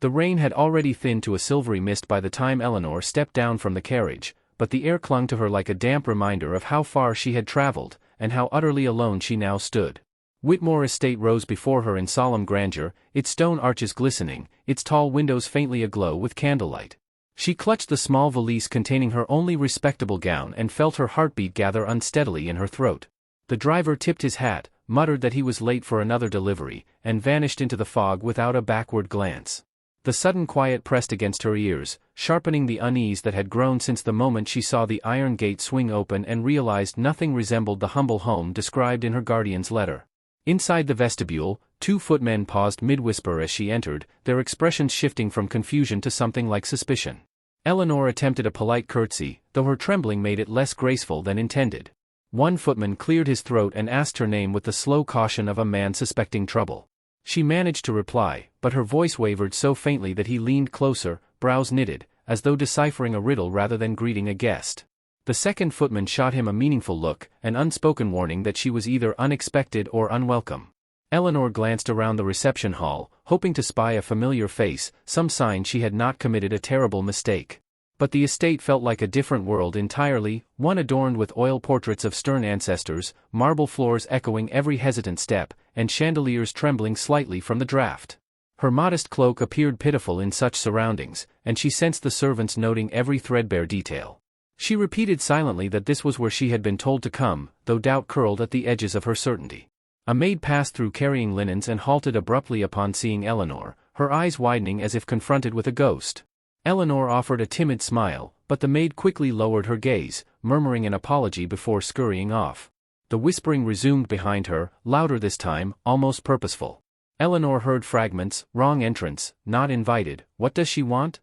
The rain had already thinned to a silvery mist by the time Eleanor stepped down from the carriage, but the air clung to her like a damp reminder of how far she had traveled, and how utterly alone she now stood. Whitmore Estate rose before her in solemn grandeur, its stone arches glistening, its tall windows faintly aglow with candlelight. She clutched the small valise containing her only respectable gown and felt her heartbeat gather unsteadily in her throat. The driver tipped his hat, muttered that he was late for another delivery, and vanished into the fog without a backward glance. The sudden quiet pressed against her ears, sharpening the unease that had grown since the moment she saw the iron gate swing open and realized nothing resembled the humble home described in her guardian's letter. Inside the vestibule, 2 footmen paused mid-whisper as she entered, their expressions shifting from confusion to something like suspicion. Eleanor attempted a polite curtsy, though her trembling made it less graceful than intended. One footman cleared his throat and asked her name with the slow caution of a man suspecting trouble. She managed to reply, but her voice wavered so faintly that he leaned closer, brows knitted, as though deciphering a riddle rather than greeting a guest. The second footman shot him a meaningful look, an unspoken warning that she was either unexpected or unwelcome. Eleanor glanced around the reception hall, hoping to spy a familiar face, some sign she had not committed a terrible mistake. But the estate felt like a different world entirely, one adorned with oil portraits of stern ancestors, marble floors echoing every hesitant step, and chandeliers trembling slightly from the draught. Her modest cloak appeared pitiful in such surroundings, and she sensed the servants noting every threadbare detail. She repeated silently that this was where she had been told to come, though doubt curled at the edges of her certainty. A maid passed through carrying linens and halted abruptly upon seeing Eleanor, her eyes widening as if confronted with a ghost. Eleanor offered a timid smile, but the maid quickly lowered her gaze, murmuring an apology before scurrying off. The whispering resumed behind her, louder this time, almost purposeful. Eleanor heard fragments: wrong entrance, not invited, what does she want?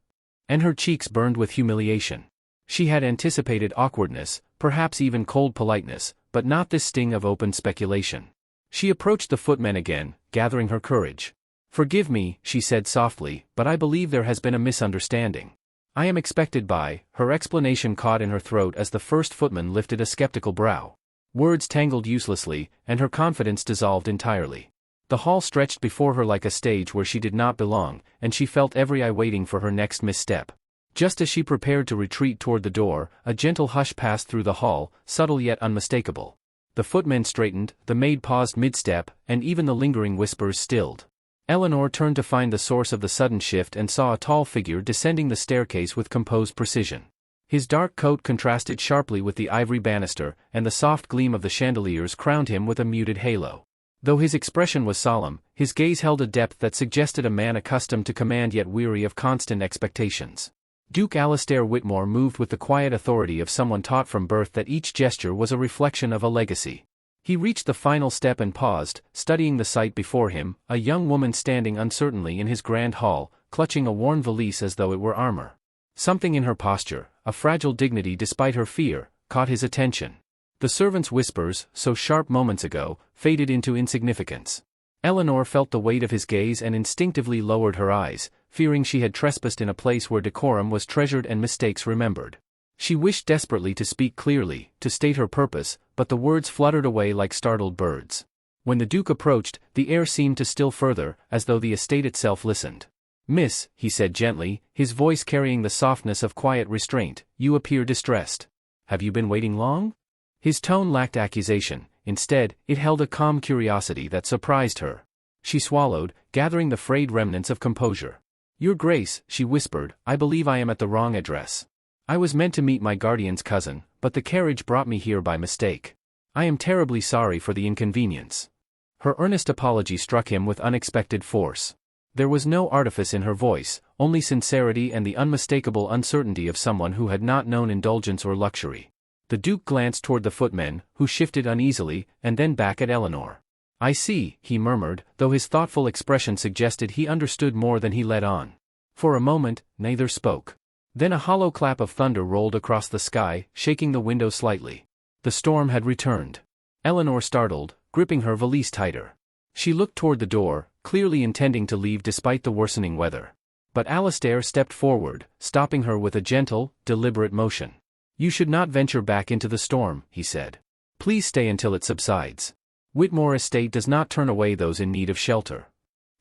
And her cheeks burned with humiliation. She had anticipated awkwardness, perhaps even cold politeness, but not this sting of open speculation. She approached the footman again, gathering her courage. "Forgive me," she said softly, "but I believe there has been a misunderstanding. I am expected by—" Her explanation caught in her throat as the first footman lifted a skeptical brow. Words tangled uselessly, and her confidence dissolved entirely. The hall stretched before her like a stage where she did not belong, and she felt every eye waiting for her next misstep. Just as she prepared to retreat toward the door, a gentle hush passed through the hall, subtle yet unmistakable. The footmen straightened, the maid paused mid-step, and even the lingering whispers stilled. Eleanor turned to find the source of the sudden shift and saw a tall figure descending the staircase with composed precision. His dark coat contrasted sharply with the ivory banister, and the soft gleam of the chandeliers crowned him with a muted halo. Though his expression was solemn, his gaze held a depth that suggested a man accustomed to command yet weary of constant expectations. Duke Alistair Whitmore moved with the quiet authority of someone taught from birth that each gesture was a reflection of a legacy. He reached the final step and paused, studying the sight before him, a young woman standing uncertainly in his grand hall, clutching a worn valise as though it were armor. Something in her posture, a fragile dignity despite her fear, caught his attention. The servant's whispers, so sharp moments ago, faded into insignificance. Eleanor felt the weight of his gaze and instinctively lowered her eyes, fearing she had trespassed in a place where decorum was treasured and mistakes remembered. She wished desperately to speak clearly, to state her purpose, but the words fluttered away like startled birds. When the Duke approached, the air seemed to still further, as though the estate itself listened. "Miss," he said gently, his voice carrying the softness of quiet restraint, "you appear distressed. Have you been waiting long?" His tone lacked accusation, instead, it held a calm curiosity that surprised her. She swallowed, gathering the frayed remnants of composure. "Your Grace," she whispered, "I believe I am at the wrong address. I was meant to meet my guardian's cousin, but the carriage brought me here by mistake. I am terribly sorry for the inconvenience." Her earnest apology struck him with unexpected force. There was no artifice in her voice, only sincerity and the unmistakable uncertainty of someone who had not known indulgence or luxury. The Duke glanced toward the footmen, who shifted uneasily, and then back at Eleanor. "I see," he murmured, though his thoughtful expression suggested he understood more than he let on. For a moment, neither spoke. Then a hollow clap of thunder rolled across the sky, shaking the window slightly. The storm had returned. Eleanor startled, gripping her valise tighter. She looked toward the door, clearly intending to leave despite the worsening weather. But Alistair stepped forward, stopping her with a gentle, deliberate motion. "You should not venture back into the storm," he said. "Please stay until it subsides. Whitmore Estate does not turn away those in need of shelter."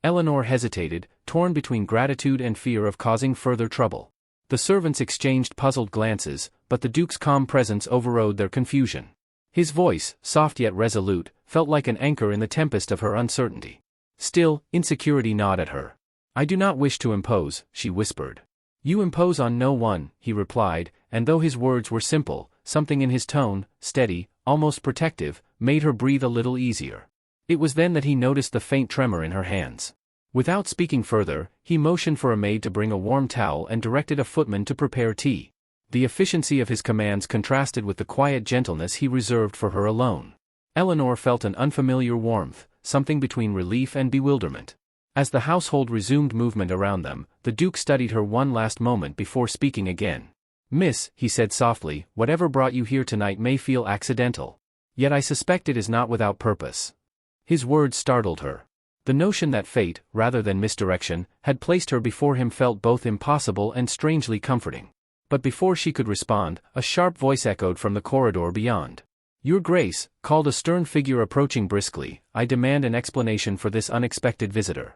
Eleanor hesitated, torn between gratitude and fear of causing further trouble. The servants exchanged puzzled glances, but the Duke's calm presence overrode their confusion. His voice, soft yet resolute, felt like an anchor in the tempest of her uncertainty. Still, insecurity gnawed at her. "I do not wish to impose," she whispered. "You impose on no one," he replied, and though his words were simple, something in his tone, steady, almost protective, made her breathe a little easier. It was then that he noticed the faint tremor in her hands. Without speaking further, he motioned for a maid to bring a warm towel and directed a footman to prepare tea. The efficiency of his commands contrasted with the quiet gentleness he reserved for her alone. Eleanor felt an unfamiliar warmth, something between relief and bewilderment. As the household resumed movement around them, the Duke studied her one last moment before speaking again. "Miss," he said softly, "whatever brought you here tonight may feel accidental. Yet I suspect it is not without purpose." His words startled her. The notion that fate, rather than misdirection, had placed her before him felt both impossible and strangely comforting. But before she could respond, a sharp voice echoed from the corridor beyond. "Your Grace," called a stern figure approaching briskly, "I demand an explanation for this unexpected visitor."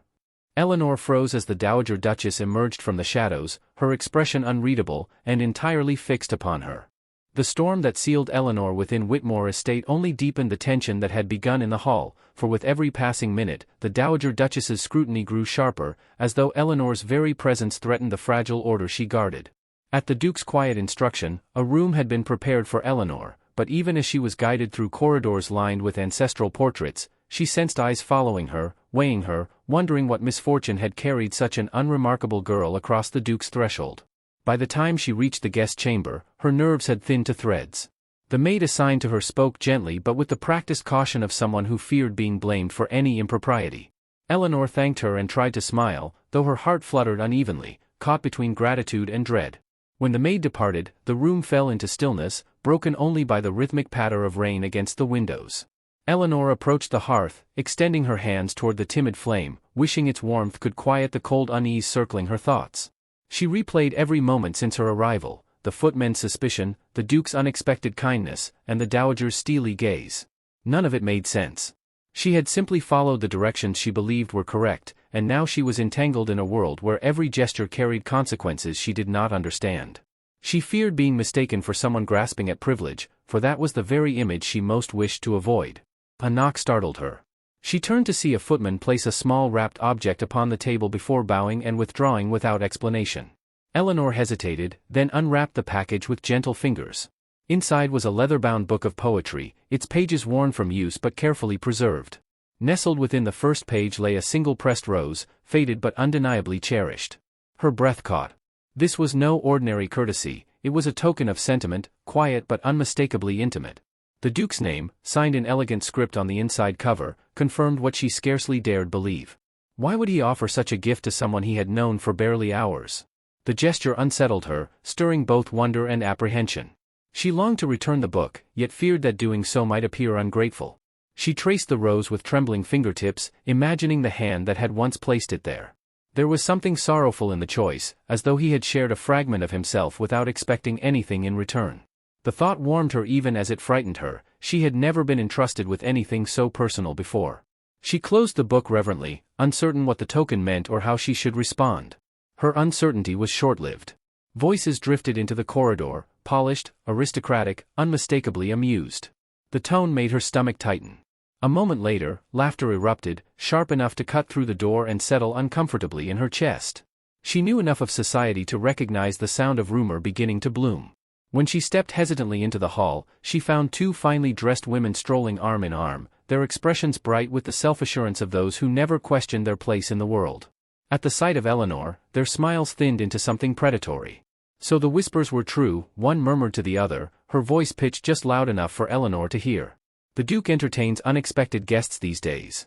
Eleanor froze as the Dowager Duchess emerged from the shadows, her expression unreadable, and entirely fixed upon her. The storm that sealed Eleanor within Whitmore Estate only deepened the tension that had begun in the hall, for with every passing minute, the Dowager Duchess's scrutiny grew sharper, as though Eleanor's very presence threatened the fragile order she guarded. At the Duke's quiet instruction, a room had been prepared for Eleanor, but even as she was guided through corridors lined with ancestral portraits, she sensed eyes following her, weighing her, wondering what misfortune had carried such an unremarkable girl across the Duke's threshold. By the time she reached the guest chamber, her nerves had thinned to threads. The maid assigned to her spoke gently but with the practiced caution of someone who feared being blamed for any impropriety. Eleanor thanked her and tried to smile, though her heart fluttered unevenly, caught between gratitude and dread. When the maid departed, the room fell into stillness, broken only by the rhythmic patter of rain against the windows. Eleanor approached the hearth, extending her hands toward the timid flame, wishing its warmth could quiet the cold unease circling her thoughts. She replayed every moment since her arrival, the footmen's suspicion, the Duke's unexpected kindness, and the Dowager's steely gaze. None of it made sense. She had simply followed the directions she believed were correct, and now she was entangled in a world where every gesture carried consequences she did not understand. She feared being mistaken for someone grasping at privilege, for that was the very image she most wished to avoid. A knock startled her. She turned to see a footman place a small wrapped object upon the table before bowing and withdrawing without explanation. Eleanor hesitated, then unwrapped the package with gentle fingers. Inside was a leather-bound book of poetry, its pages worn from use but carefully preserved. Nestled within the first page lay a single pressed rose, faded but undeniably cherished. Her breath caught. This was no ordinary courtesy, it was a token of sentiment, quiet but unmistakably intimate. The Duke's name, signed in elegant script on the inside cover, confirmed what she scarcely dared believe. Why would he offer such a gift to someone he had known for barely hours? The gesture unsettled her, stirring both wonder and apprehension. She longed to return the book, yet feared that doing so might appear ungrateful. She traced the rose with trembling fingertips, imagining the hand that had once placed it there. There was something sorrowful in the choice, as though he had shared a fragment of himself without expecting anything in return. The thought warmed her even as it frightened her. She had never been entrusted with anything so personal before. She closed the book reverently, uncertain what the token meant or how she should respond. Her uncertainty was short-lived. Voices drifted into the corridor, polished, aristocratic, unmistakably amused. The tone made her stomach tighten. A moment later, laughter erupted, sharp enough to cut through the door and settle uncomfortably in her chest. She knew enough of society to recognize the sound of rumor beginning to bloom. When she stepped hesitantly into the hall, she found two finely dressed women strolling arm in arm, their expressions bright with the self-assurance of those who never questioned their place in the world. At the sight of Eleanor, their smiles thinned into something predatory. So the whispers were true, one murmured to the other, her voice pitched just loud enough for Eleanor to hear. The Duke entertains unexpected guests these days.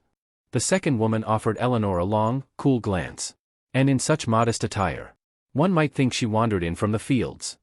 The second woman offered Eleanor a long, cool glance. And in such modest attire. One might think she wandered in from the fields.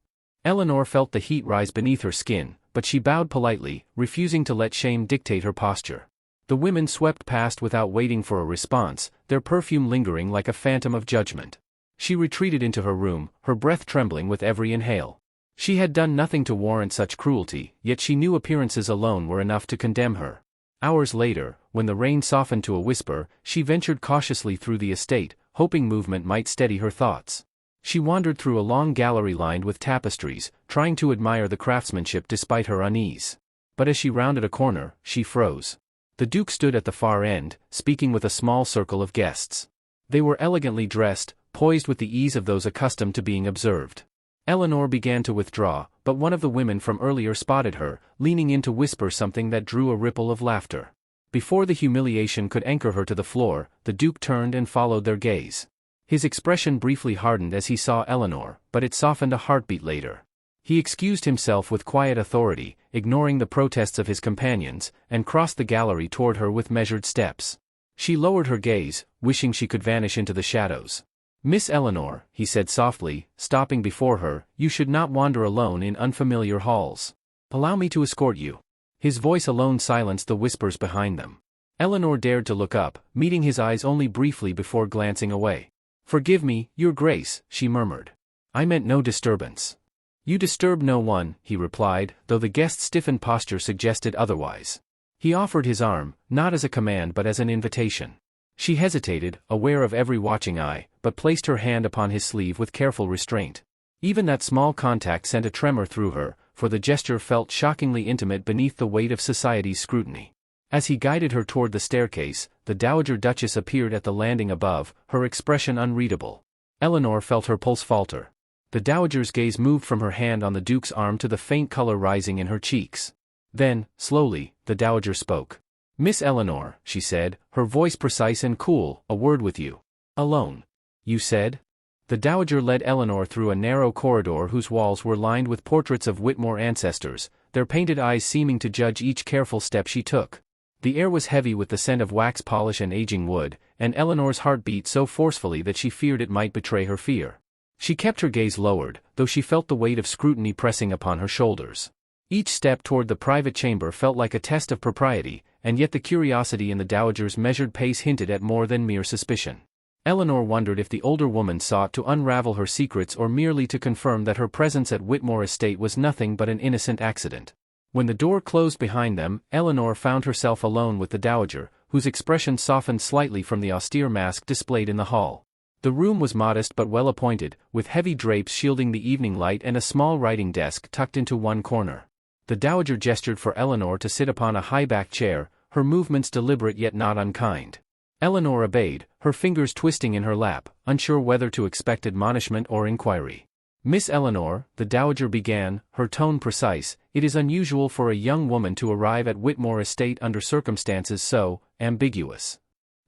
Eleanor felt the heat rise beneath her skin, but she bowed politely, refusing to let shame dictate her posture. The women swept past without waiting for a response, their perfume lingering like a phantom of judgment. She retreated into her room, her breath trembling with every inhale. She had done nothing to warrant such cruelty, yet she knew appearances alone were enough to condemn her. Hours later, when the rain softened to a whisper, she ventured cautiously through the estate, hoping movement might steady her thoughts. She wandered through a long gallery lined with tapestries, trying to admire the craftsmanship despite her unease. But as she rounded a corner, she froze. The Duke stood at the far end, speaking with a small circle of guests. They were elegantly dressed, poised with the ease of those accustomed to being observed. Eleanor began to withdraw, but one of the women from earlier spotted her, leaning in to whisper something that drew a ripple of laughter. Before the humiliation could anchor her to the floor, the Duke turned and followed their gaze. His expression briefly hardened as he saw Eleanor, but it softened a heartbeat later. He excused himself with quiet authority, ignoring the protests of his companions, and crossed the gallery toward her with measured steps. She lowered her gaze, wishing she could vanish into the shadows. "Miss Eleanor," he said softly, stopping before her, "you should not wander alone in unfamiliar halls. Allow me to escort you." His voice alone silenced the whispers behind them. Eleanor dared to look up, meeting his eyes only briefly before glancing away. "Forgive me, Your Grace," she murmured. "I meant no disturbance." "You disturb no one," he replied, though the guest's stiffened posture suggested otherwise. He offered his arm, not as a command but as an invitation. She hesitated, aware of every watching eye, but placed her hand upon his sleeve with careful restraint. Even that small contact sent a tremor through her, for the gesture felt shockingly intimate beneath the weight of society's scrutiny. As he guided her toward the staircase, the Dowager Duchess appeared at the landing above, her expression unreadable. Eleanor felt her pulse falter. The Dowager's gaze moved from her hand on the Duke's arm to the faint color rising in her cheeks. Then, slowly, the Dowager spoke. "Miss Eleanor," she said, her voice precise and cool, "a word with you." "Alone, you said?" The Dowager led Eleanor through a narrow corridor whose walls were lined with portraits of Whitmore ancestors, their painted eyes seeming to judge each careful step she took. The air was heavy with the scent of wax polish and aging wood, and Eleanor's heart beat so forcefully that she feared it might betray her fear. She kept her gaze lowered, though she felt the weight of scrutiny pressing upon her shoulders. Each step toward the private chamber felt like a test of propriety, and yet the curiosity in the Dowager's measured pace hinted at more than mere suspicion. Eleanor wondered if the older woman sought to unravel her secrets or merely to confirm that her presence at Whitmore Estate was nothing but an innocent accident. When the door closed behind them, Eleanor found herself alone with the Dowager, whose expression softened slightly from the austere mask displayed in the hall. The room was modest but well appointed, with heavy drapes shielding the evening light and a small writing desk tucked into one corner. The Dowager gestured for Eleanor to sit upon a high-backed chair, her movements deliberate yet not unkind. Eleanor obeyed, her fingers twisting in her lap, unsure whether to expect admonishment or inquiry. "Miss Eleanor," the Dowager began, her tone precise, "it is unusual for a young woman to arrive at Whitmore Estate under circumstances so ambiguous."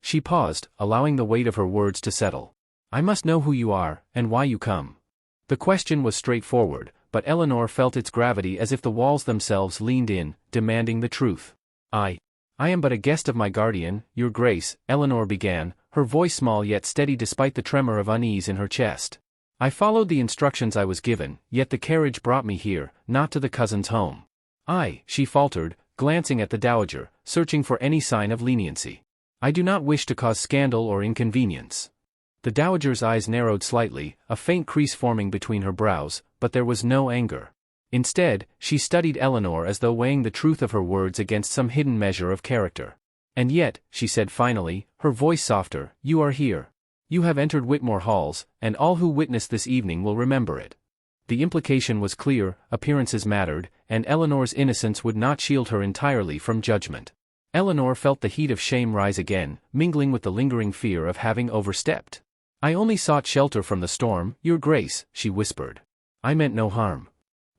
She paused, allowing the weight of her words to settle. "I must know who you are, and why you come." The question was straightforward, but Eleanor felt its gravity as if the walls themselves leaned in, demanding the truth. I am but a guest of my guardian, Your Grace," Eleanor began, her voice small yet steady despite the tremor of unease in her chest. "I followed the instructions I was given, yet the carriage brought me here, not to the cousin's home." She faltered, glancing at the Dowager, searching for any sign of leniency. "I do not wish to cause scandal or inconvenience." The Dowager's eyes narrowed slightly, a faint crease forming between her brows, but there was no anger. Instead, she studied Eleanor as though weighing the truth of her words against some hidden measure of character. "And yet," she said finally, her voice softer, "you are here. You have entered Whitmore halls, and all who witness this evening will remember it." The implication was clear, appearances mattered, and Eleanor's innocence would not shield her entirely from judgment. Eleanor felt the heat of shame rise again, mingling with the lingering fear of having overstepped. "I only sought shelter from the storm, Your Grace," she whispered. "I meant no harm."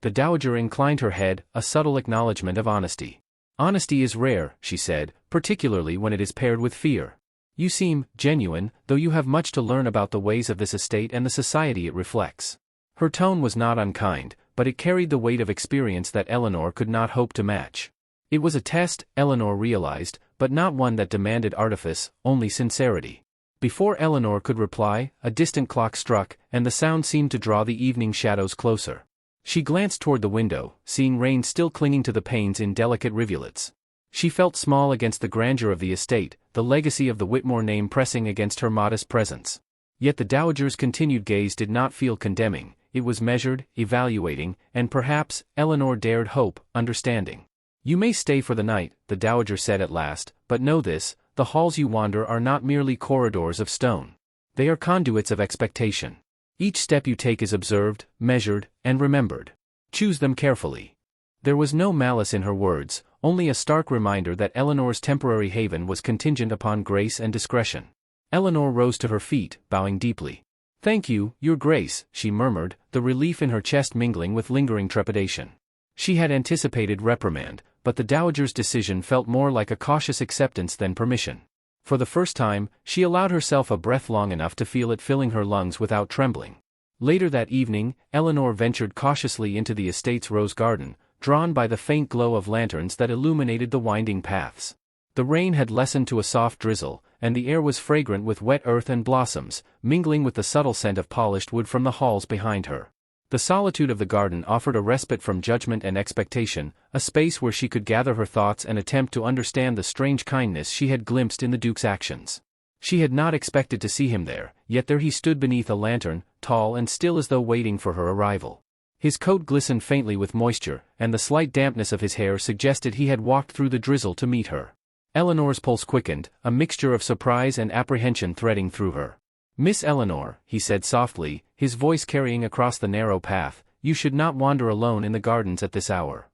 The Dowager inclined her head, a subtle acknowledgement of honesty. "Honesty is rare," she said, "particularly when it is paired with fear. You seem genuine, though you have much to learn about the ways of this estate and the society it reflects." Her tone was not unkind, but it carried the weight of experience that Eleanor could not hope to match. It was a test, Eleanor realized, but not one that demanded artifice, only sincerity. Before Eleanor could reply, a distant clock struck, and the sound seemed to draw the evening shadows closer. She glanced toward the window, seeing rain still clinging to the panes in delicate rivulets. She felt small against the grandeur of the estate, the legacy of the Whitmore name pressing against her modest presence. Yet the Dowager's continued gaze did not feel condemning, it was measured, evaluating, and perhaps, Eleanor dared hope, understanding. "You may stay for the night," the dowager said at last, "but know this, the halls you wander are not merely corridors of stone. They are conduits of expectation. Each step you take is observed, measured, and remembered. Choose them carefully." There was no malice in her words, only a stark reminder that Eleanor's temporary haven was contingent upon grace and discretion. Eleanor rose to her feet, bowing deeply. "Thank you, Your Grace," she murmured, the relief in her chest mingling with lingering trepidation. She had anticipated reprimand, but the dowager's decision felt more like a cautious acceptance than permission. For the first time, she allowed herself a breath long enough to feel it filling her lungs without trembling. Later that evening, Eleanor ventured cautiously into the estate's rose garden, drawn by the faint glow of lanterns that illuminated the winding paths. The rain had lessened to a soft drizzle, and the air was fragrant with wet earth and blossoms, mingling with the subtle scent of polished wood from the halls behind her. The solitude of the garden offered a respite from judgment and expectation, a space where she could gather her thoughts and attempt to understand the strange kindness she had glimpsed in the Duke's actions. She had not expected to see him there, yet there he stood beneath a lantern, tall and still as though waiting for her arrival. His coat glistened faintly with moisture, and the slight dampness of his hair suggested he had walked through the drizzle to meet her. Eleanor's pulse quickened, a mixture of surprise and apprehension threading through her. "Miss Eleanor," he said softly, his voice carrying across the narrow path, "you should not wander alone in the gardens at this hour."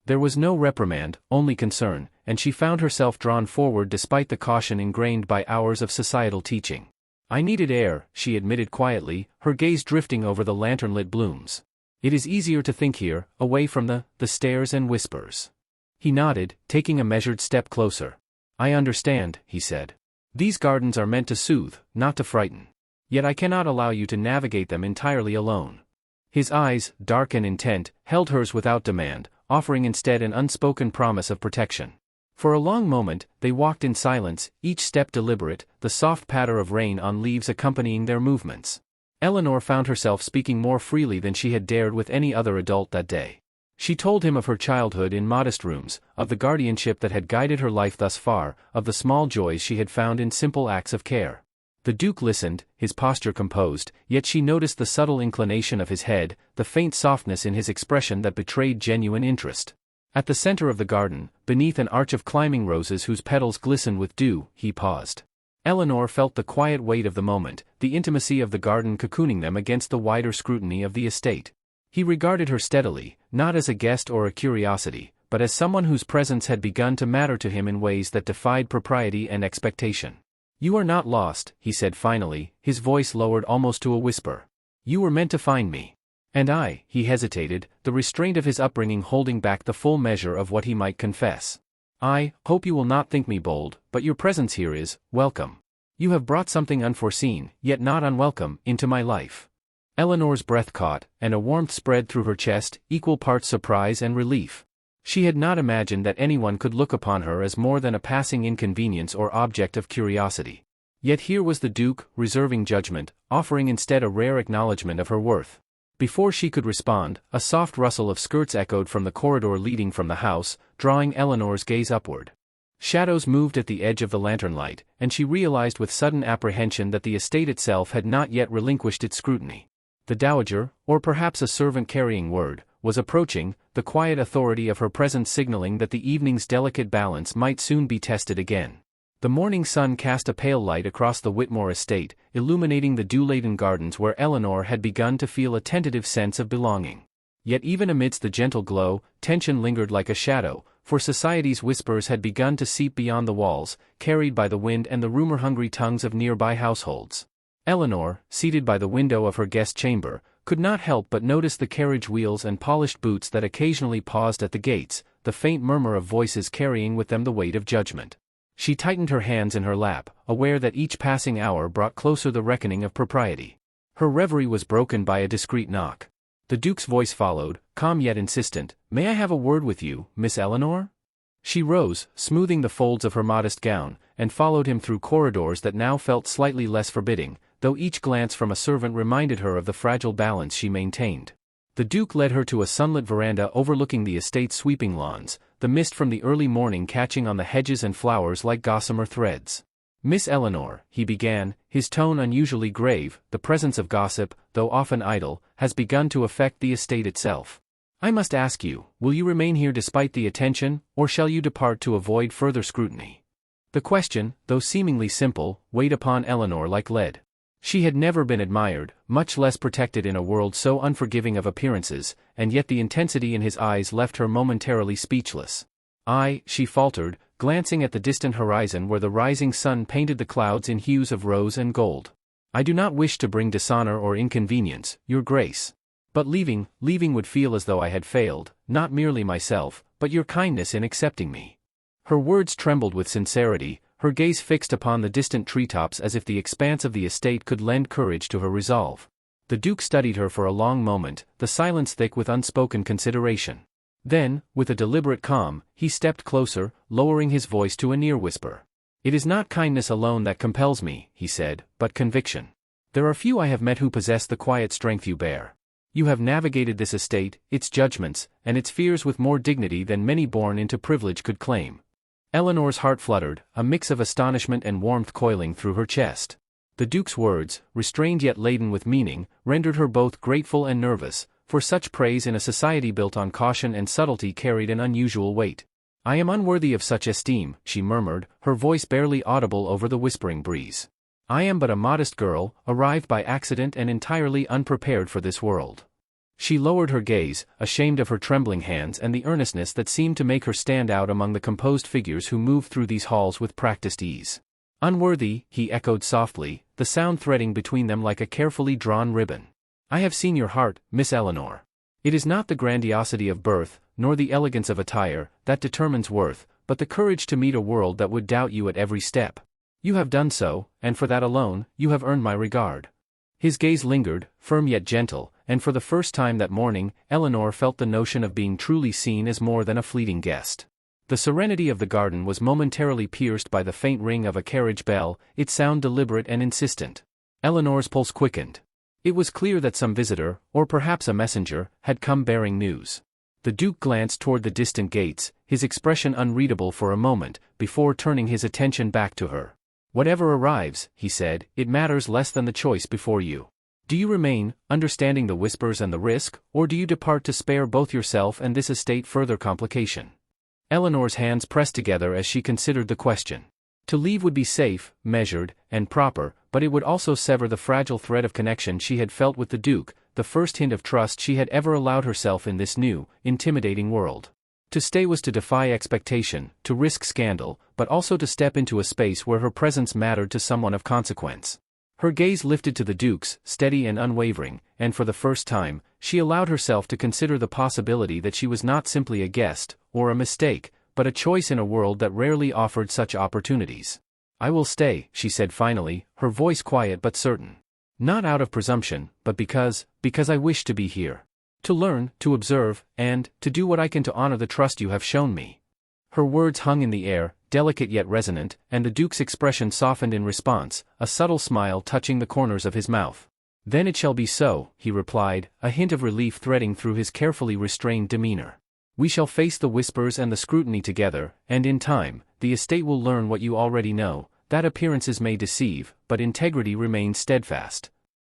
There was no reprimand, only concern, and she found herself drawn forward despite the caution ingrained by hours of societal teaching. "I needed air," she admitted quietly, her gaze drifting over the lantern-lit blooms. "It is easier to think here, away from the stares and whispers." He nodded, taking a measured step closer. "I understand," he said. "These gardens are meant to soothe, not to frighten. Yet I cannot allow you to navigate them entirely alone." His eyes, dark and intent, held hers without demand, offering instead an unspoken promise of protection. For a long moment, they walked in silence, each step deliberate, the soft patter of rain on leaves accompanying their movements. Eleanor found herself speaking more freely than she had dared with any other adult that day. She told him of her childhood in modest rooms, of the guardianship that had guided her life thus far, of the small joys she had found in simple acts of care. The Duke listened, his posture composed, yet she noticed the subtle inclination of his head, the faint softness in his expression that betrayed genuine interest. At the center of the garden, beneath an arch of climbing roses whose petals glistened with dew, he paused. Eleanor felt the quiet weight of the moment, the intimacy of the garden cocooning them against the wider scrutiny of the estate. He regarded her steadily, not as a guest or a curiosity, but as someone whose presence had begun to matter to him in ways that defied propriety and expectation. "You are not lost," he said finally, his voice lowered almost to a whisper. "You were meant to find me. And he hesitated, the restraint of his upbringing holding back the full measure of what he might confess. "I hope you will not think me bold, but your presence here is welcome. You have brought something unforeseen, yet not unwelcome, into my life." Eleanor's breath caught, and a warmth spread through her chest, equal parts surprise and relief. She had not imagined that anyone could look upon her as more than a passing inconvenience or object of curiosity. Yet here was the Duke, reserving judgment, offering instead a rare acknowledgement of her worth. Before she could respond, a soft rustle of skirts echoed from the corridor leading from the house, drawing Eleanor's gaze upward. Shadows moved at the edge of the lantern light, and she realized with sudden apprehension that the estate itself had not yet relinquished its scrutiny. The dowager, or perhaps a servant carrying word, was approaching, the quiet authority of her presence signaling that the evening's delicate balance might soon be tested again. The morning sun cast a pale light across the Whitmore Estate, illuminating the dew-laden gardens where Eleanor had begun to feel a tentative sense of belonging. Yet even amidst the gentle glow, tension lingered like a shadow, for society's whispers had begun to seep beyond the walls, carried by the wind and the rumor-hungry tongues of nearby households. Eleanor, seated by the window of her guest chamber, could not help but notice the carriage wheels and polished boots that occasionally paused at the gates, the faint murmur of voices carrying with them the weight of judgment. She tightened her hands in her lap, aware that each passing hour brought closer the reckoning of propriety. Her reverie was broken by a discreet knock. The Duke's voice followed, calm yet insistent. "May I have a word with you, Miss Eleanor?" She rose, smoothing the folds of her modest gown, and followed him through corridors that now felt slightly less forbidding, though each glance from a servant reminded her of the fragile balance she maintained. The Duke led her to a sunlit veranda overlooking the estate's sweeping lawns, the mist from the early morning catching on the hedges and flowers like gossamer threads. "Miss Eleanor," he began, his tone unusually grave, "the presence of gossip, though often idle, has begun to affect the estate itself. I must ask you, will you remain here despite the attention, or shall you depart to avoid further scrutiny? The question, though seemingly simple, weighed upon Eleanor like lead. She had never been admired, much less protected in a world so unforgiving of appearances, and yet the intensity in his eyes left her momentarily speechless. She faltered, glancing at the distant horizon where the rising sun painted the clouds in hues of rose and gold. I do not wish to bring dishonor or inconvenience, Your Grace. But leaving would feel as though I had failed, not merely myself, but your kindness in accepting me. Her words trembled with sincerity, her gaze fixed upon the distant treetops as if the expanse of the estate could lend courage to her resolve. The Duke studied her for a long moment, the silence thick with unspoken consideration. Then, with a deliberate calm, he stepped closer, lowering his voice to a near whisper. It is not kindness alone that compels me, he said, but conviction. There are few I have met who possess the quiet strength you bear. You have navigated this estate, its judgments, and its fears with more dignity than many born into privilege could claim. Eleanor's heart fluttered, a mix of astonishment and warmth coiling through her chest. The Duke's words, restrained yet laden with meaning, rendered her both grateful and nervous, for such praise in a society built on caution and subtlety carried an unusual weight. I am unworthy of such esteem, she murmured, her voice barely audible over the whispering breeze. I am but a modest girl, arrived by accident and entirely unprepared for this world. She lowered her gaze, ashamed of her trembling hands and the earnestness that seemed to make her stand out among the composed figures who moved through these halls with practiced ease. Unworthy, he echoed softly, the sound threading between them like a carefully drawn ribbon. I have seen your heart, Miss Eleanor. It is not the grandiosity of birth, nor the elegance of attire, that determines worth, but the courage to meet a world that would doubt you at every step. You have done so, and for that alone, you have earned my regard. His gaze lingered, firm yet gentle, and for the first time that morning, Eleanor felt the notion of being truly seen as more than a fleeting guest. The serenity of the garden was momentarily pierced by the faint ring of a carriage bell, its sound deliberate and insistent. Eleanor's pulse quickened. It was clear that some visitor, or perhaps a messenger, had come bearing news. The Duke glanced toward the distant gates, his expression unreadable for a moment, before turning his attention back to her. Whatever arrives, he said, it matters less than the choice before you. Do you remain, understanding the whispers and the risk, or do you depart to spare both yourself and this estate further complication? Eleanor's hands pressed together as she considered the question. To leave would be safe, measured, and proper, but it would also sever the fragile thread of connection she had felt with the Duke, the first hint of trust she had ever allowed herself in this new, intimidating world. To stay was to defy expectation, to risk scandal, but also to step into a space where her presence mattered to someone of consequence. Her gaze lifted to the Duke's, steady and unwavering, and for the first time, she allowed herself to consider the possibility that she was not simply a guest, or a mistake, but a choice in a world that rarely offered such opportunities. I will stay, she said finally, her voice quiet but certain. Not out of presumption, but because I wish to be here. To learn, to observe, and to do what I can to honor the trust you have shown me. Her words hung in the air, delicate yet resonant, and the Duke's expression softened in response, a subtle smile touching the corners of his mouth. Then it shall be so, he replied, a hint of relief threading through his carefully restrained demeanor. We shall face the whispers and the scrutiny together, and in time, the estate will learn what you already know, that appearances may deceive, but integrity remains steadfast.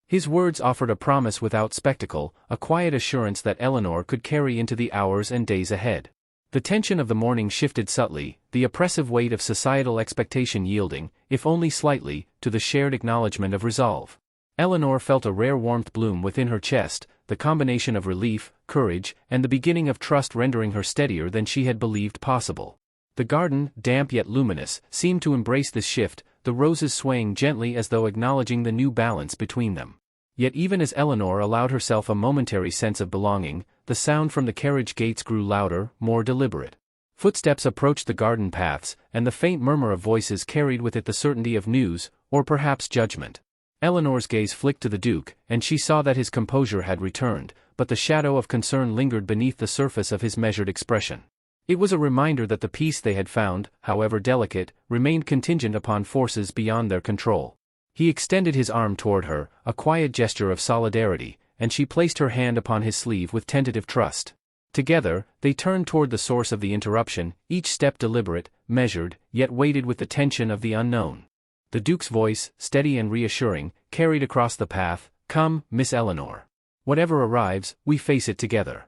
His words offered a promise without spectacle, a quiet assurance that Eleanor could carry into the hours and days ahead. The tension of the morning shifted subtly, the oppressive weight of societal expectation yielding, if only slightly, to the shared acknowledgement of resolve. Eleanor felt a rare warmth bloom within her chest, the combination of relief, courage, and the beginning of trust rendering her steadier than she had believed possible. The garden, damp yet luminous, seemed to embrace this shift, the roses swaying gently as though acknowledging the new balance between them. Yet even as Eleanor allowed herself a momentary sense of belonging, the sound from the carriage gates grew louder, more deliberate. Footsteps approached the garden paths, and the faint murmur of voices carried with it the certainty of news, or perhaps judgment. Eleanor's gaze flicked to the Duke, and she saw that his composure had returned, but the shadow of concern lingered beneath the surface of his measured expression. It was a reminder that the peace they had found, however delicate, remained contingent upon forces beyond their control. He extended his arm toward her, a quiet gesture of solidarity, and she placed her hand upon his sleeve with tentative trust. Together, they turned toward the source of the interruption, each step deliberate, measured, yet weighted with the tension of the unknown. The Duke's voice, steady and reassuring, carried across the path, "Come, Miss Eleanor. Whatever arrives, we face it together."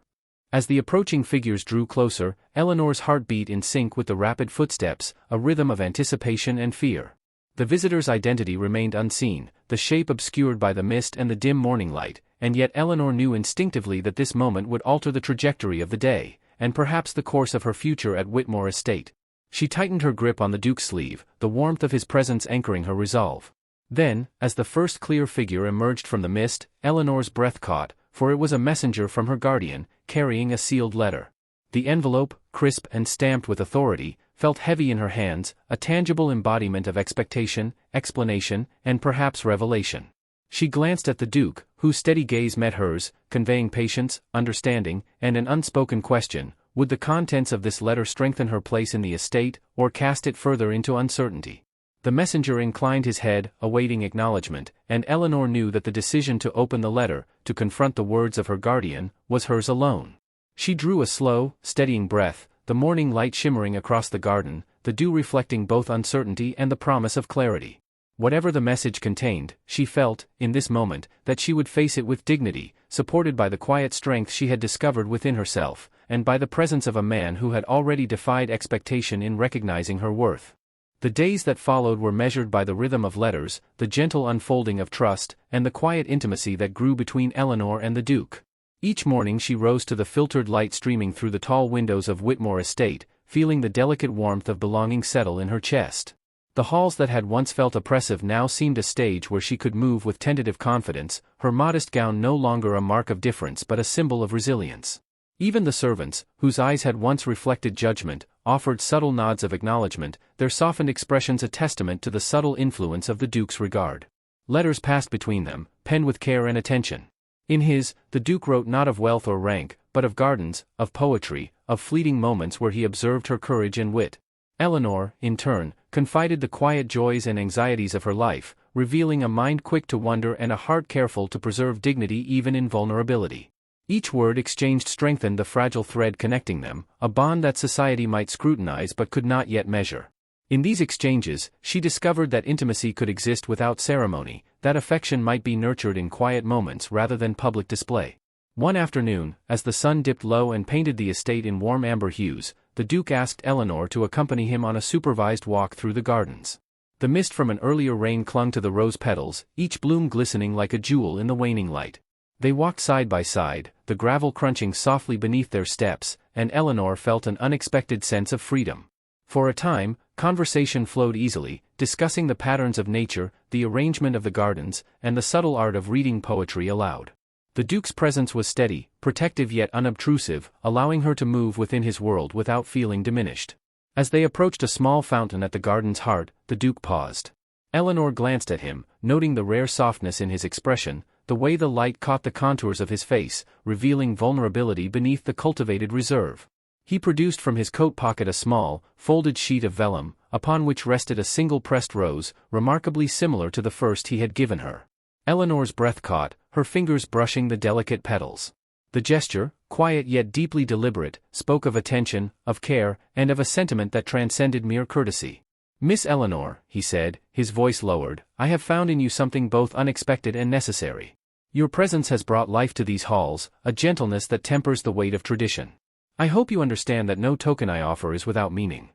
As the approaching figures drew closer, Eleanor's heart beat in sync with the rapid footsteps, a rhythm of anticipation and fear. The visitor's identity remained unseen, the shape obscured by the mist and the dim morning light, and yet Eleanor knew instinctively that this moment would alter the trajectory of the day, and perhaps the course of her future at Whitmore Estate. She tightened her grip on the Duke's sleeve, the warmth of his presence anchoring her resolve. Then, as the first clear figure emerged from the mist, Eleanor's breath caught, for it was a messenger from her guardian, carrying a sealed letter. The envelope, crisp and stamped with authority, felt heavy in her hands, a tangible embodiment of expectation, explanation, and perhaps revelation. She glanced at the Duke, whose steady gaze met hers, conveying patience, understanding, and an unspoken question: would the contents of this letter strengthen her place in the estate, or cast it further into uncertainty? The messenger inclined his head, awaiting acknowledgement, and Eleanor knew that the decision to open the letter, to confront the words of her guardian, was hers alone. She drew a slow, steadying breath, the morning light shimmering across the garden, the dew reflecting both uncertainty and the promise of clarity. Whatever the message contained, she felt, in this moment, that she would face it with dignity, supported by the quiet strength she had discovered within herself, and by the presence of a man who had already defied expectation in recognizing her worth. The days that followed were measured by the rhythm of letters, the gentle unfolding of trust, and the quiet intimacy that grew between Eleanor and the Duke. Each morning she rose to the filtered light streaming through the tall windows of Whitmore Estate, feeling the delicate warmth of belonging settle in her chest. The halls that had once felt oppressive now seemed a stage where she could move with tentative confidence, her modest gown no longer a mark of difference but a symbol of resilience. Even the servants, whose eyes had once reflected judgment, offered subtle nods of acknowledgement, their softened expressions a testament to the subtle influence of the Duke's regard. Letters passed between them, penned with care and attention. In his, the Duke wrote not of wealth or rank, but of gardens, of poetry, of fleeting moments where he observed her courage and wit. Eleanor, in turn, confided the quiet joys and anxieties of her life, revealing a mind quick to wonder and a heart careful to preserve dignity even in vulnerability. Each word exchanged strengthened the fragile thread connecting them, a bond that society might scrutinize but could not yet measure. In these exchanges, she discovered that intimacy could exist without ceremony, that affection might be nurtured in quiet moments rather than public display. One afternoon, as the sun dipped low and painted the estate in warm amber hues, the Duke asked Eleanor to accompany him on a supervised walk through the gardens. The mist from an earlier rain clung to the rose petals, each bloom glistening like a jewel in the waning light. They walked side by side, the gravel crunching softly beneath their steps, and Eleanor felt an unexpected sense of freedom. For a time, conversation flowed easily, discussing the patterns of nature, the arrangement of the gardens, and the subtle art of reading poetry aloud. The Duke's presence was steady, protective yet unobtrusive, allowing her to move within his world without feeling diminished. As they approached a small fountain at the garden's heart, the Duke paused. Eleanor glanced at him, noting the rare softness in his expression, the way the light caught the contours of his face, revealing vulnerability beneath the cultivated reserve. He produced from his coat pocket a small, folded sheet of vellum, upon which rested a single pressed rose, remarkably similar to the first he had given her. Eleanor's breath caught, her fingers brushing the delicate petals. The gesture, quiet yet deeply deliberate, spoke of attention, of care, and of a sentiment that transcended mere courtesy. "Miss Eleanor," he said, his voice lowered, "I have found in you something both unexpected and necessary. Your presence has brought life to these halls, a gentleness that tempers the weight of tradition. I hope you understand that no token I offer is without meaning."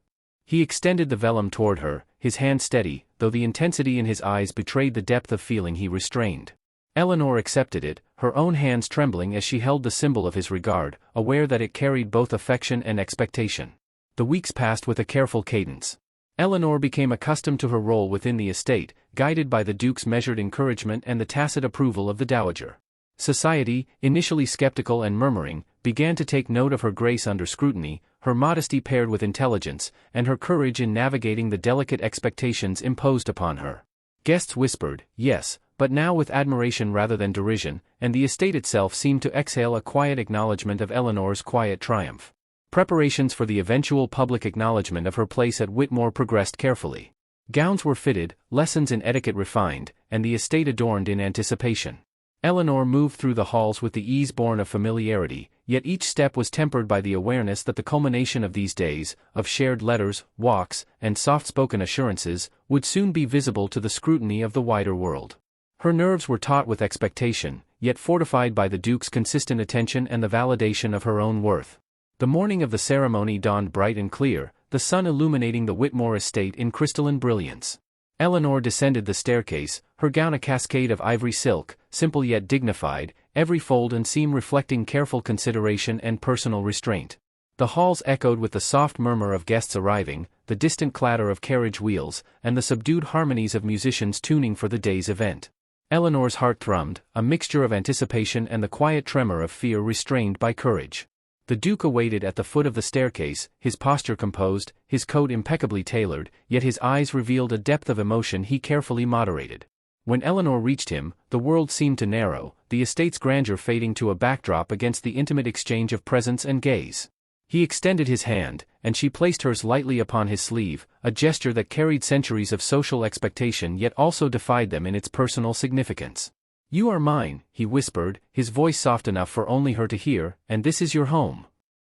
He extended the vellum toward her, his hand steady, though the intensity in his eyes betrayed the depth of feeling he restrained. Eleanor accepted it, her own hands trembling as she held the symbol of his regard, aware that it carried both affection and expectation. The weeks passed with a careful cadence. Eleanor became accustomed to her role within the estate, guided by the Duke's measured encouragement and the tacit approval of the Dowager. Society, initially skeptical and murmuring, began to take note of her grace under scrutiny, her modesty paired with intelligence, and her courage in navigating the delicate expectations imposed upon her. Guests whispered, yes, but now with admiration rather than derision, and the estate itself seemed to exhale a quiet acknowledgement of Eleanor's quiet triumph. Preparations for the eventual public acknowledgement of her place at Whitmore progressed carefully. Gowns were fitted, lessons in etiquette refined, and the estate adorned in anticipation. Eleanor moved through the halls with the ease born of familiarity, yet each step was tempered by the awareness that the culmination of these days, of shared letters, walks, and soft-spoken assurances, would soon be visible to the scrutiny of the wider world. Her nerves were taut with expectation, yet fortified by the Duke's consistent attention and the validation of her own worth. The morning of the ceremony dawned bright and clear, the sun illuminating the Whitmore estate in crystalline brilliance. Eleanor descended the staircase, her gown a cascade of ivory silk, simple yet dignified, every fold and seam reflecting careful consideration and personal restraint. The halls echoed with the soft murmur of guests arriving, the distant clatter of carriage wheels, and the subdued harmonies of musicians tuning for the day's event. Eleanor's heart thrummed, a mixture of anticipation and the quiet tremor of fear restrained by courage. The Duke awaited at the foot of the staircase, his posture composed, his coat impeccably tailored, yet his eyes revealed a depth of emotion he carefully moderated. When Eleanor reached him, the world seemed to narrow, the estate's grandeur fading to a backdrop against the intimate exchange of presence and gaze. He extended his hand, and she placed hers lightly upon his sleeve, a gesture that carried centuries of social expectation yet also defied them in its personal significance. "You are mine," he whispered, his voice soft enough for only her to hear, "and this is your home."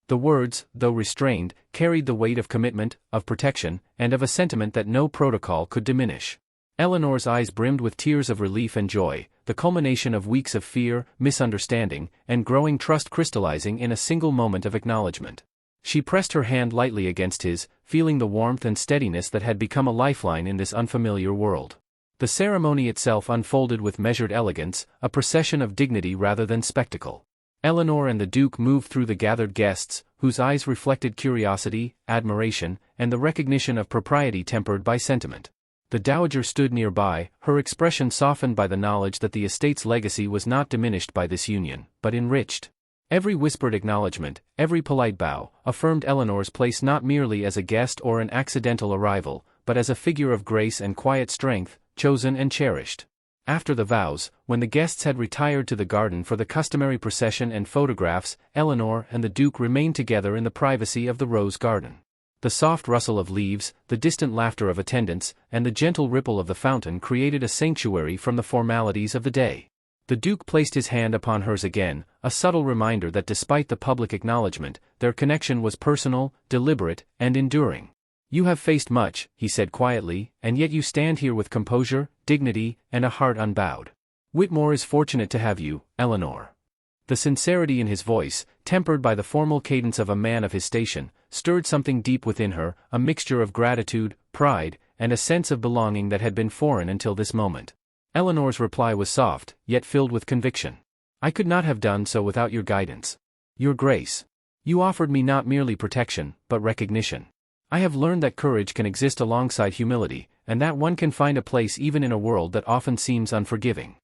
The words, though restrained, carried the weight of commitment, of protection, and of a sentiment that no protocol could diminish. Eleanor's eyes brimmed with tears of relief and joy, the culmination of weeks of fear, misunderstanding, and growing trust crystallizing in a single moment of acknowledgement. She pressed her hand lightly against his, feeling the warmth and steadiness that had become a lifeline in this unfamiliar world. The ceremony itself unfolded with measured elegance, a procession of dignity rather than spectacle. Eleanor and the Duke moved through the gathered guests, whose eyes reflected curiosity, admiration, and the recognition of propriety tempered by sentiment. The dowager stood nearby, her expression softened by the knowledge that the estate's legacy was not diminished by this union, but enriched. Every whispered acknowledgement, every polite bow, affirmed Eleanor's place not merely as a guest or an accidental arrival, but as a figure of grace and quiet strength, chosen and cherished. After the vows, when the guests had retired to the garden for the customary procession and photographs, Eleanor and the Duke remained together in the privacy of the rose garden. The soft rustle of leaves, the distant laughter of attendants, and the gentle ripple of the fountain created a sanctuary from the formalities of the day. The Duke placed his hand upon hers again, a subtle reminder that despite the public acknowledgement, their connection was personal, deliberate, and enduring. "You have faced much," he said quietly, "and yet you stand here with composure, dignity, and a heart unbowed. Whitmore is fortunate to have you, Eleanor." The sincerity in his voice, tempered by the formal cadence of a man of his station, stirred something deep within her, a mixture of gratitude, pride, and a sense of belonging that had been foreign until this moment. Eleanor's reply was soft, yet filled with conviction. "I could not have done so without your guidance. Your grace. You offered me not merely protection, but recognition. I have learned that courage can exist alongside humility, and that one can find a place even in a world that often seems unforgiving."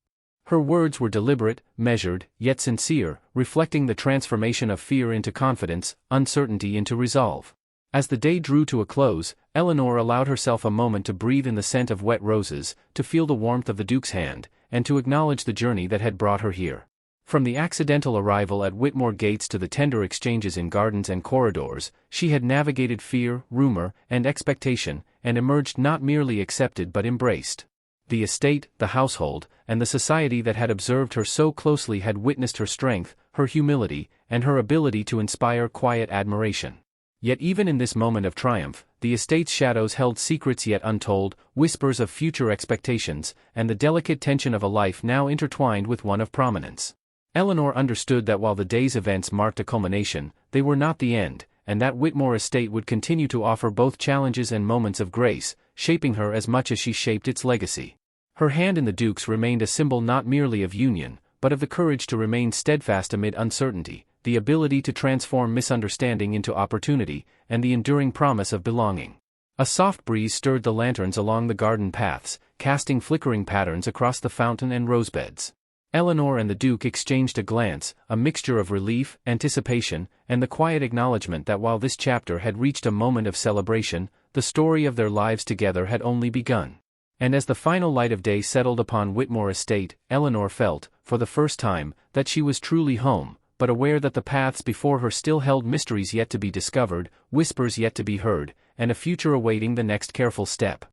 Her words were deliberate, measured, yet sincere, reflecting the transformation of fear into confidence, uncertainty into resolve. As the day drew to a close, Eleanor allowed herself a moment to breathe in the scent of wet roses, to feel the warmth of the Duke's hand, and to acknowledge the journey that had brought her here. From the accidental arrival at Whitmore gates to the tender exchanges in gardens and corridors, she had navigated fear, rumor, and expectation, and emerged not merely accepted but embraced. The estate, the household, and the society that had observed her so closely had witnessed her strength, her humility, and her ability to inspire quiet admiration. Yet even in this moment of triumph, the estate's shadows held secrets yet untold, whispers of future expectations, and the delicate tension of a life now intertwined with one of prominence. Eleanor understood that while the day's events marked a culmination, they were not the end, and that Whitmore Estate would continue to offer both challenges and moments of grace, shaping her as much as she shaped its legacy. Her hand in the Duke's remained a symbol not merely of union, but of the courage to remain steadfast amid uncertainty, the ability to transform misunderstanding into opportunity, and the enduring promise of belonging. A soft breeze stirred the lanterns along the garden paths, casting flickering patterns across the fountain and rosebeds. Eleanor and the Duke exchanged a glance, a mixture of relief, anticipation, and the quiet acknowledgement that while this chapter had reached a moment of celebration, the story of their lives together had only begun. And as the final light of day settled upon Whitmore Estate, Eleanor felt, for the first time, that she was truly home, but aware that the paths before her still held mysteries yet to be discovered, whispers yet to be heard, and a future awaiting the next careful step.